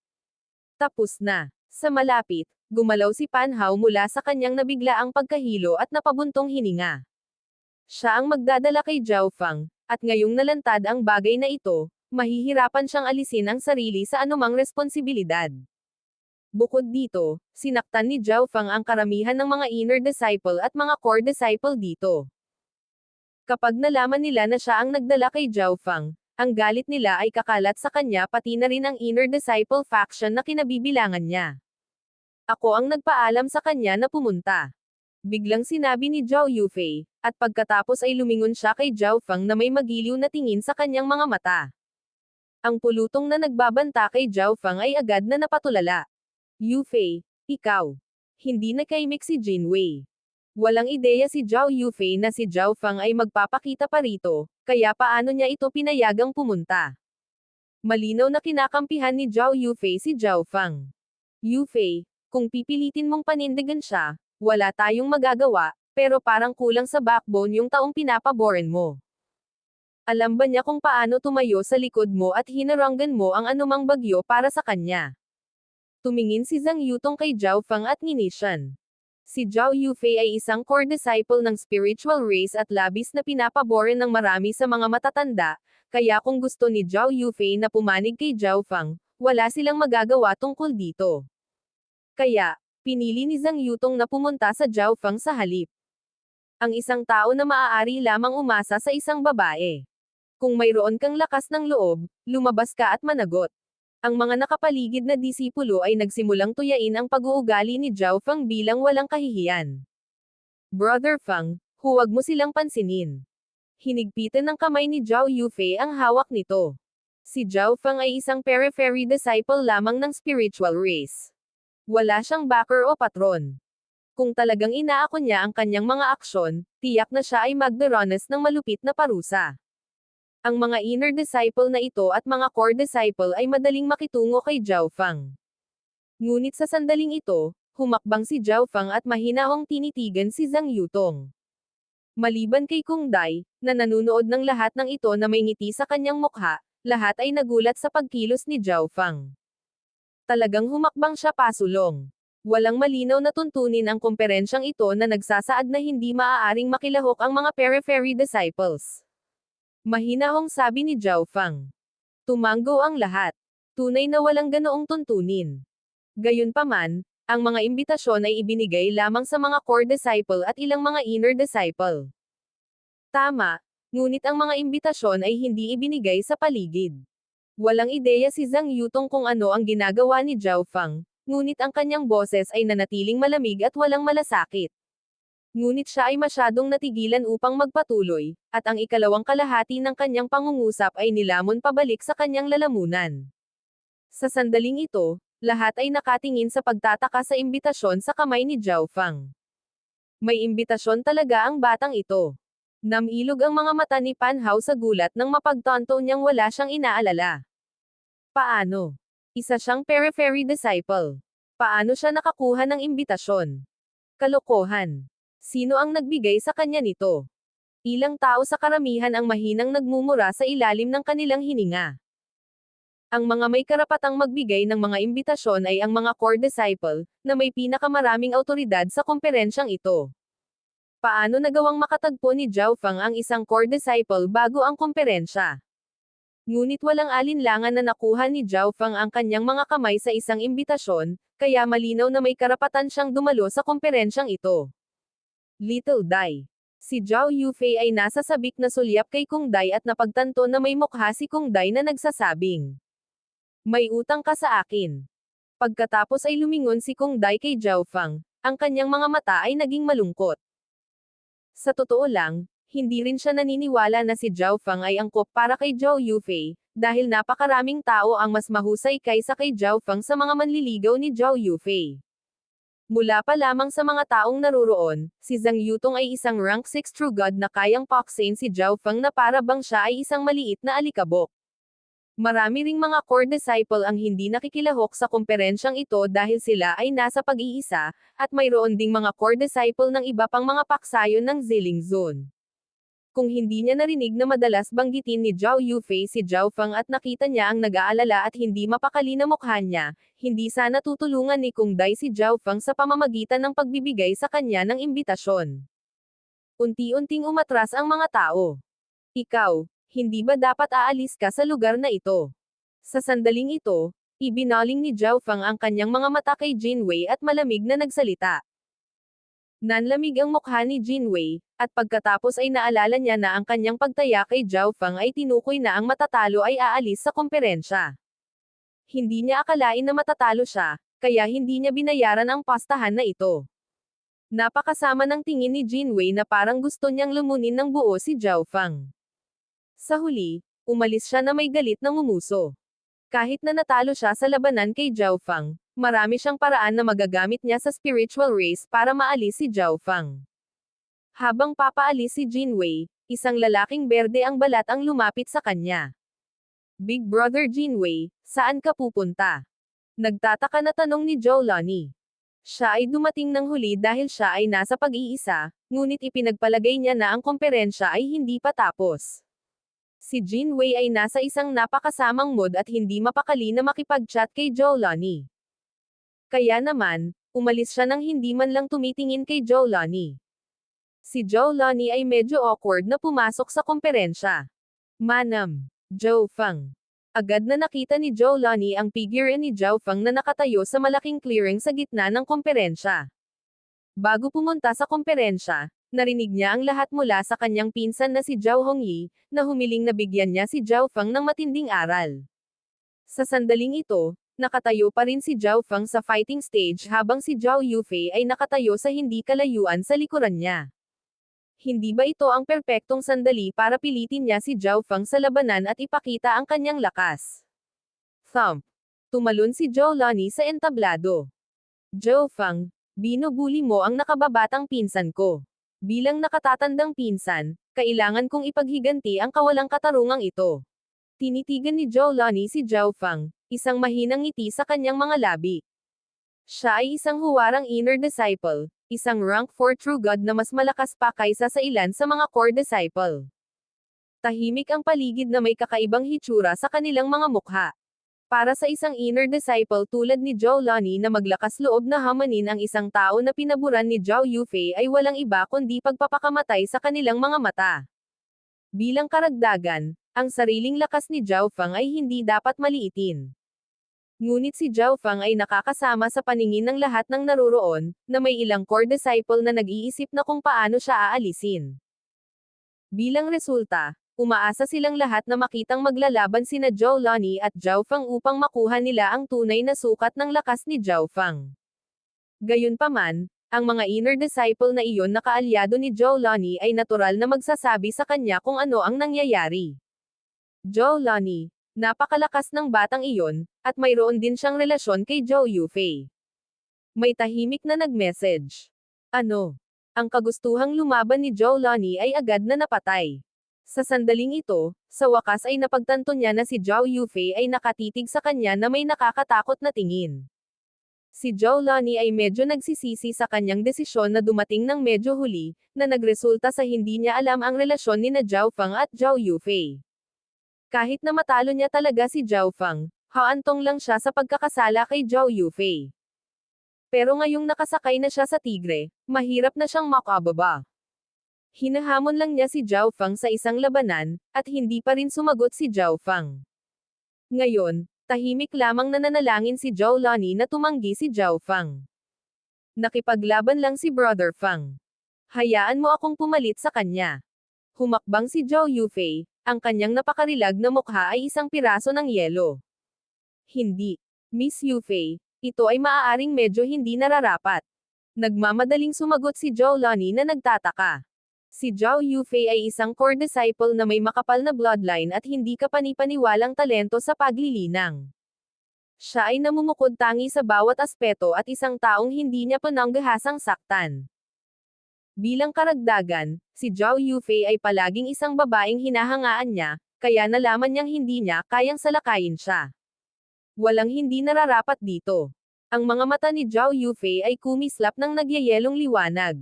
Tapos na. Sa malapit, gumalaw si Pan Hao mula sa kanyang nabiglaang pagkahilo at napabuntong hininga. Siya ang magdadala kay Zhao Fang, at ngayong nalantad ang bagay na ito, mahihirapan siyang alisin ang sarili sa anumang responsibilidad. Bukod dito, sinaktan ni Zhao Fang ang karamihan ng mga inner disciple at mga core disciple dito. Kapag nalaman nila na siya ang nagdala kay Zhao Fang, ang galit nila ay kakalat sa kanya pati na rin ang inner disciple faction na kinabibilangan niya. Ako ang nagpaalam sa kanya na pumunta. Biglang sinabi ni Zhao Yufei, at pagkatapos ay lumingon siya kay Zhao Fang na may magiliw na tingin sa kanyang mga mata. Ang pulutong na nagbabanta kay Zhao Fang ay agad na napatulala. Yufei, ikaw. Hindi nakaimik si Jinwei. Walang ideya si Zhao Yufei na si Zhao Fang ay magpapakita pa rito, kaya paano niya ito pinayagang pumunta? Malinaw na kinakampihan ni Zhao Yufei si Zhao Fang. Yufei, kung pipilitin mong panindigan siya, wala tayong magagawa, pero parang kulang sa backbone yung taong pinapaboren mo. Alam ba niya kung paano tumayo sa likod mo at hinaranggan mo ang anumang bagyo para sa kanya? Tumingin si Zhang Yutong kay Zhao Fang at nginisyan. Si Zhao Yufei ay isang core disciple ng spiritual race at labis na pinapaboren ng marami sa mga matatanda, kaya kung gusto ni Zhao Yufei na pumanig kay Zhao Fang, wala silang magagawa tungkol dito. Kaya, pinili ni Zhang Yutong na pumunta sa Zhao Fang sa halip. Ang isang tao na maaari lamang umasa sa isang babae. Kung mayroon kang lakas ng loob, lumabas ka at managot. Ang mga nakapaligid na disipulo ay nagsimulang tuyain ang pag-uugali ni Zhao Fang bilang walang kahihiyan. Brother Fang, huwag mo silang pansinin. Hinigpitan ng kamay ni Zhao Yufei ang hawak nito. Si Zhao Fang ay isang periphery disciple lamang ng spiritual race. Wala siyang backer o patron. Kung talagang inaako niya ang kanyang mga aksyon, tiyak na siya ay magdaranas ng malupit na parusa. Ang mga inner disciple na ito at mga core disciple ay madaling makitungo kay Zhao Fang. Ngunit sa sandaling ito, humakbang si Zhao Fang at mahinahong tinitigan si Zhang Yutong. Maliban kay Kung Dai, na nanunood ng lahat ng ito na may ngiti sa kanyang mukha, lahat ay nagulat sa pagkilos ni Zhao Fang. Talagang humakbang siya pasulong. Walang malinaw na tuntunin ang komperensyang ito na nagsasaad na hindi maaaring makilahok ang mga periphery disciples. Mahinahong sabi ni Zhao Fang. Tumanggo ang lahat. Tunay na walang ganoong tuntunin. Gayunpaman, ang mga imbitasyon ay ibinigay lamang sa mga core disciple at ilang mga inner disciple. Tama, ngunit ang mga imbitasyon ay hindi ibinigay sa paligid. Walang ideya si Zhang Yutong kung ano ang ginagawa ni Zhao Fang, ngunit ang kanyang boses ay nanatiling malamig at walang malasakit. Ngunit siya ay masyadong natigilan upang magpatuloy, at ang ikalawang kalahati ng kanyang pangungusap ay nilamon pabalik sa kanyang lalamunan. Sa sandaling ito, lahat ay nakatingin sa pagtataka sa imbitasyon sa kamay ni Zhao Fang. May imbitasyon talaga ang batang ito. Namilog ang mga mata ni Pan Hao sa gulat nang mapagtanto niyang wala siyang inaalala. Paano? Isa siyang periphery disciple. Paano siya nakakuha ng imbitasyon? Kalokohan. Sino ang nagbigay sa kanya nito? Ilang tao sa karamihan ang mahinang nagmumura sa ilalim ng kanilang hininga. Ang mga may karapatang magbigay ng mga imbitasyon ay ang mga core disciple, na may pinakamaraming awtoridad sa komperensyang ito. Paano nagawang makatagpo ni Zhao Feng ang isang core disciple bago ang komperensya? Ngunit walang alinlangan na nakuha ni Zhao Feng ang kanyang mga kamay sa isang imbitasyon, kaya malinaw na may karapatan siyang dumalo sa komperensyang ito. Little Dai. Si Zhao Yufei ay nasa sabik na sulyap kay Kung Dai at napagtanto na may mukha si Kung Dai na nagsasabing, "May utang ka sa akin." Pagkatapos ay lumingon si Kung Dai kay Zhao Feng, ang kanyang mga mata ay naging malungkot. Sa totoo lang, hindi rin siya naniniwala na si Zhao Feng ay angkop para kay Zhao Yufei, dahil napakaraming tao ang mas mahusay kaysa kay Zhao Feng sa mga manliligaw ni Zhao Yufei. Mula pa lamang sa mga taong naroroon, si Zhang Yutong ay isang rank 6 true god na kayang paksain si Zhao Feng na para bang siya ay isang maliit na alikabok. Marami ring mga core disciple ang hindi nakikilahok sa komperensyang ito dahil sila ay nasa pag-iisa, at mayroon ding mga core disciple ng iba pang mga paksayon ng Ziling Zone. Kung hindi niya narinig na madalas banggitin ni Zhao Yufei si Zhao Feng at nakita niya ang nag-aalala at hindi mapakali na mukha niya, hindi sana tutulungan ni Kung Dai si Zhao Feng sa pamamagitan ng pagbibigay sa kanya ng imbitasyon. Unti-unting umatras ang mga tao. Ikaw, hindi ba dapat aalis ka sa lugar na ito? Sa sandaling ito, ibinaling ni Zhao Feng ang kanyang mga mata kay Jin Wei at malamig na nagsalita. Nanlamig ang mukha ni Jin Wei, at pagkatapos ay naalala niya na ang kanyang pagtaya kay Zhao Feng ay tinukoy na ang matatalo ay aalis sa komperensya. Hindi niya akalain na matatalo siya, kaya hindi niya binayaran ang pastahan na ito. Napakasama ng tingin ni Jin Wei na parang gusto niyang lumunin ng buo si Zhao Feng. Sa huli, umalis siya na may galit ng umuso. Kahit na natalo siya sa labanan kay Zhao Feng, marami siyang paraan na magagamit niya sa spiritual race para maalis si Zhao Feng. Habang papaalis si Jin Wei, isang lalaking berde ang balat ang lumapit sa kanya. "Big Brother Jin Wei, saan ka pupunta?" Nagtataka na tanong ni Zhou Lani. Siya ay dumating ng huli dahil siya ay nasa pag-iisa, ngunit ipinagpalagay niya na ang komperensya ay hindi pa tapos. Si Jin Wei ay nasa isang napakasamang mood at hindi mapakali na makipag-chat kay Zhou Lani. Kaya naman, umalis siya nang hindi man lang tumitingin kay Zhou Lani. Si Zhou Lani ay medyo awkward na pumasok sa komperensya. "Manam, Zhao Feng." Agad na nakita ni Zhou Lani ang figure ni Zhao Feng na nakatayo sa malaking clearing sa gitna ng komperensya. Bago pumunta sa komperensya, narinig niya ang lahat mula sa kanyang pinsan na si Zhao Hongyi, na humiling na bigyan niya si Zhao Feng ng matinding aral. Sa sandaling ito, nakatayo pa rin si Zhao Feng sa fighting stage habang si Zhao Yufei ay nakatayo sa hindi kalayuan sa likuran niya. Hindi ba ito ang perpektong sandali para pilitin niya si Zhao Feng sa labanan at ipakita ang kanyang lakas? Thump. Tumalon si Zhou Lani sa entablado. "Zhao Feng, binubuli mo ang nakababatang pinsan ko. Bilang nakatatandang pinsan, kailangan kong ipaghiganti ang kawalang katarungang ito." Tinitigan ni Zhou Lani si Zhao Feng, isang mahinang ngiti sa kanyang mga labi. Siya ay isang huwarang inner disciple, isang rank 4 true god na mas malakas pa kaysa sa ilan sa mga core disciple. Tahimik ang paligid na may kakaibang hitsura sa kanilang mga mukha. Para sa isang inner disciple tulad ni Zhou Lani na maglakas loob na hamanin ang isang tao na pinaburan ni Zhao Yufei ay walang iba kundi pagpapakamatay sa kanilang mga mata. Bilang karagdagan, ang sariling lakas ni Zhao Feng ay hindi dapat maliitin. Ngunit si Zhao Feng ay nakakasama sa paningin ng lahat ng naroroon, na may ilang core disciple na nag-iisip na kung paano siya aalisin. Bilang resulta, umaasa silang lahat na makitang maglalaban sina Zhou Lani at Zhao Feng upang makuha nila ang tunay na sukat ng lakas ni Zhao Feng. Gayunpaman, ang mga inner disciple na iyon na kaalyado ni Zhou Lani ay natural na magsasabi sa kanya kung ano ang nangyayari. "Zhou Lani, napakalakas ng batang iyon, at mayroon din siyang relasyon kay Zhao Yufei." May tahimik na nag-message. "Ano?" Ang kagustuhang lumaban ni Zhou Lani ay agad na napatay. Sa sandaling ito, sa wakas ay napagtanto niya na si Zhao Yufei ay nakatitig sa kanya na may nakakatakot na tingin. Si Zhou Lani ay medyo nagsisisi sa kanyang desisyon na dumating ng medyo huli, na nagresulta sa hindi niya alam ang relasyon ni na Zhao Feng at Zhao Yufei. Kahit na matalo niya talaga si Zhao Feng, Haantong lang siya sa pagkakasala kay Zhao Yufei. Pero ngayong nakasakay na siya sa tigre, mahirap na siyang makababa. Hinahamon lang niya si Zhao Feng sa isang labanan, at hindi pa rin sumagot si Zhao Feng. Ngayon, tahimik lamang nananalangin si Zhao Lani na tumanggi si Zhao Feng. Nakipaglaban lang si Brother Feng. Hayaan mo akong pumalit sa kanya. Humakbang si Zhao Yufei, ang kanyang napakarilag na mukha ay isang piraso ng yelo. Hindi. Miss Yufei, ito ay maaaring medyo hindi nararapat. Nagmamadaling sumagot si Zhao Lani na nagtataka. Si Zhao Yufei ay isang core disciple na may makapal na bloodline at hindi kapani-paniwalang talento sa paglilinang. Siya ay namumukod tangi sa bawat aspeto at isang taong hindi niya pananggahasang saktan. Bilang karagdagan, si Zhao Yufei ay palaging isang babaeng hinahangaan niya, kaya nalaman niyang hindi niya kayang salakayin siya. Walang hindi nararapat dito. Ang mga mata ni Zhao Yufei ay kumislap ng nagyayelong liwanag.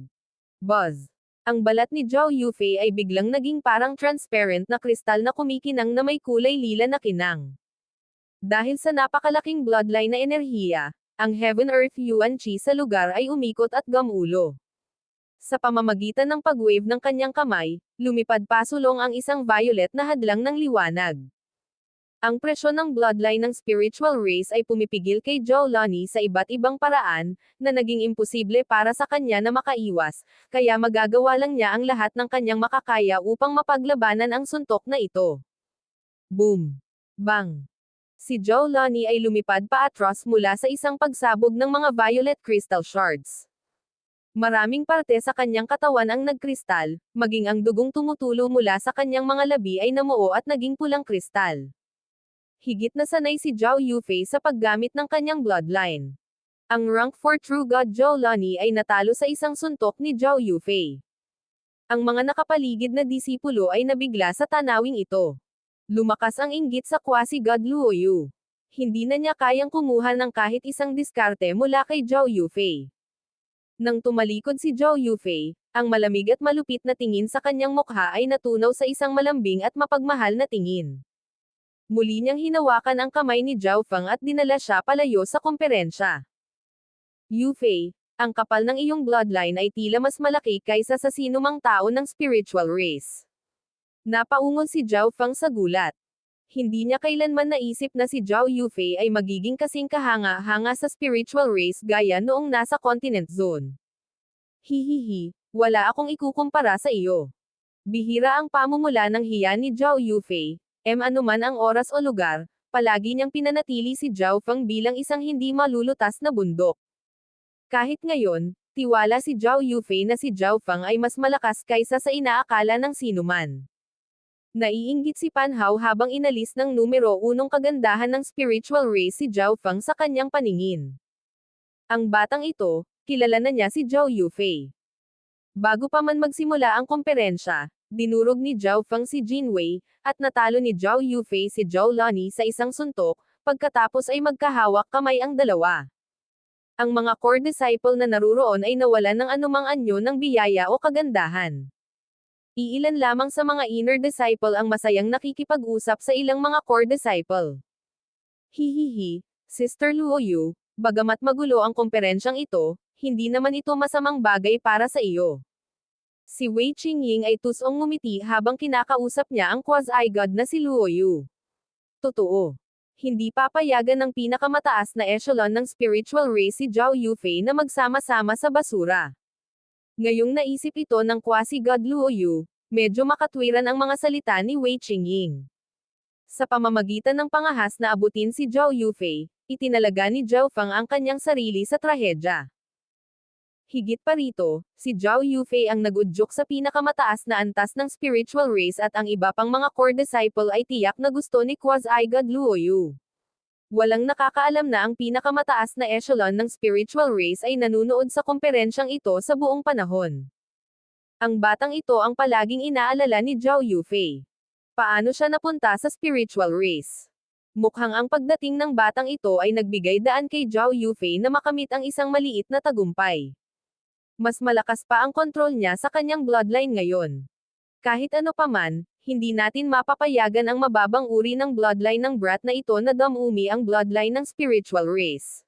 Buzz. Ang balat ni Zhao Yufei ay biglang naging parang transparent na kristal na kumikinang na may kulay lila na kinang. Dahil sa napakalaking bloodline na enerhiya, ang Heaven-Earth Yuan Qi sa lugar ay umikot at gamulo. Sa pamamagitan ng pag-wave ng kanyang kamay, lumipad pasulong ang isang violet na hadlang ng liwanag. Ang presyon ng bloodline ng spiritual race ay pumipigil kay Zhao Lani sa iba't ibang paraan, na naging imposible para sa kanya na makaiwas, kaya magagawa lang niya ang lahat ng kanyang makakaya upang mapaglabanan ang suntok na ito. Boom! Bang! Si Zhao Lani ay lumipad paatras mula sa isang pagsabog ng mga violet crystal shards. Maraming parte sa kanyang katawan ang nagkristal, maging ang dugong tumutulo mula sa kanyang mga labi ay namuo at naging pulang kristal. Higit na sanay si Zhao Yufei sa paggamit ng kanyang bloodline. Ang rank 4 True God Zhao Lani ay natalo sa isang suntok ni Zhao Yufei. Ang mga nakapaligid na disipulo ay nabigla sa tanawing ito. Lumakas ang inggit sa quasi-god Luo Yu. Hindi na niya kayang kumuha ng kahit isang diskarte mula kay Zhao Yufei. Nang tumalikod si Zhao Yufei, ang malamig at malupit na tingin sa kanyang mukha ay natunaw sa isang malambing at mapagmahal na tingin. Muli niyang hinawakan ang kamay ni Zhao Feng at dinala siya palayo sa komperensya. Yufei, ang kapal ng iyong bloodline ay tila mas malaki kaysa sa sinumang tao ng spiritual race. Napaungol si Zhao Feng sa gulat. Hindi niya kailanman naisip na si Zhao Yufei ay magiging kasing kahanga-hanga sa spiritual race gaya noong nasa continent zone. Hihihi, wala akong ikukumpara sa iyo. Bihira ang pamumula ng hiya ni Zhao Yufei, anuman ang oras o lugar, palagi niyang pinanatili si Zhao Feng bilang isang hindi malulutas na bundok. Kahit ngayon, tiwala si Zhao Yufei na si Zhao Feng ay mas malakas kaysa sa inaakala ng sinuman. Naiinggit si Pan Hao habang inalis ng numero 1 kagandahan ng spiritual race si Zhao Feng sa kanyang paningin. Ang batang ito, kilala na niya si Zhao Yufei. Bago pa man magsimula ang komperensya, dinurog ni Zhao Feng si Jin Wei, at natalo ni Zhao Yufei si Zhao Lani sa isang suntok, pagkatapos ay magkahawak kamay ang dalawa. Ang mga core disciple na naruroon ay nawalan ng anumang anyo ng biyaya o kagandahan. Iilan lamang sa mga inner disciple ang masayang nakikipag-usap sa ilang mga core disciple. Hihihi, Sister Luo Yu, bagamat magulo ang komperensyang ito, hindi naman ito masamang bagay para sa iyo. Si Wei Qingying ay tusong ngumiti habang kinakausap niya ang quasi-god na si Luo Yu. Totoo. Hindi papayagan ng pinakamataas na echelon ng spiritual race si Zhao Yufei na magsama-sama sa basura. Ngayong naisip ito ng quasi-god Luo Yu, medyo makatwiran ang mga salita ni Wei Qingying. Sa pamamagitan ng pangahas na abutin si Zhao Yufei, itinalaga ni Zhao Feng ang kanyang sarili sa trahedya. Higit pa rito, si Zhao Yufei ang nagudyok sa pinakamataas na antas ng spiritual race at ang iba pang mga core disciple ay tiyak na gusto ni quasi-god Luo Yu. Walang nakakaalam na ang pinakamataas na echelon ng spiritual race ay nanunood sa komperensyang ito sa buong panahon. Ang batang ito ang palaging inaalala ni Zhao Yufei. Paano siya napunta sa spiritual race? Mukhang ang pagdating ng batang ito ay nagbigay daan kay Zhao Yufei na makamit ang isang maliit na tagumpay. Mas malakas pa ang kontrol niya sa kanyang bloodline ngayon. Kahit ano paman, hindi natin mapapayagan ang mababang uri ng bloodline ng brat na ito na dumumi ang bloodline ng spiritual race.